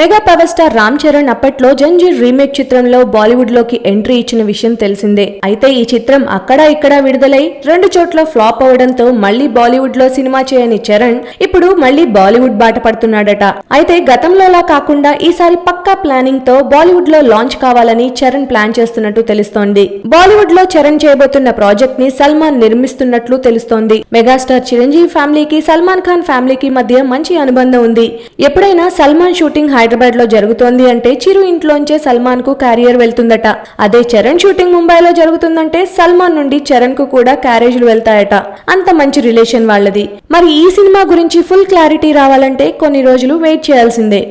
Mega power star Ram Charan అప్పట్లో Zanjeer remake చిత్రంలో బాలీవుడ్ లోకి ఎంట్రీ ఇచ్చిన విషయం తెలిసిందే. అయితే ఈ చిత్రం అక్కడ ఇక్కడ విడుదలై 2 చోట్ల ఫ్లాప్ అవడంతో మళ్లీ బాలీవుడ్ లో సినిమా చేయని చరణ్ ఇప్పుడు మళ్లీ బాలీవుడ్ బాట పడుతున్నాడట. అయితే గతంలోలా కాకుండా ఈసారి పక్కా ప్లానింగ్ తో బాలీవుడ్ లో లాంచ్ కావాలని చరణ్ ప్లాన్ చేస్తున్నట్టు తెలుస్తోంది. బాలీవుడ్ లో చరణ్ చేయబోతున్న ప్రాజెక్ట్ ని సల్మాన్ నిర్మిస్తున్నట్లు తెలుస్తోంది. మెగాస్టార్ చిరంజీవి ఫ్యామిలీకి సల్మాన్ ఖాన్ ఫ్యామిలీకి మధ్య మంచి అనుబంధం ఉంది. ఎప్పుడైనా సల్మాన్ షూటింగ్ హైదరాబాద్ లో జరుగుతోంది అంటే చిరు ఇంట్లోంచే సల్మాన్ కు క్యారియర్ వెళ్తుందట. అదే చరణ్ షూటింగ్ ముంబైలో జరుగుతుందంటే సల్మాన్ నుండి చరణ్ కు కూడా క్యారేజ్లు వెళ్తాయట. అంత మంచి రిలేషన్ వాళ్ళది. మరి ఈ సినిమా గురించి ఫుల్ క్లారిటీ రావాలంటే కొన్ని రోజులు వెయిట్ చేయాల్సిందే.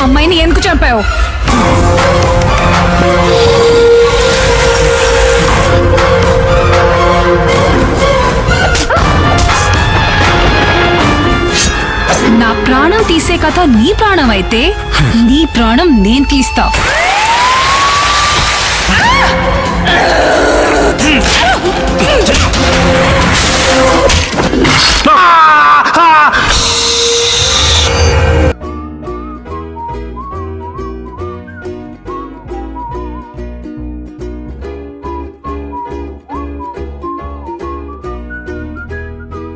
అమ్మాయిని ఎందుకు చంపావు? నా ప్రాణం తీసే కథ నీ ప్రాణం అయితే నీ ప్రాణం నేను తీస్తా.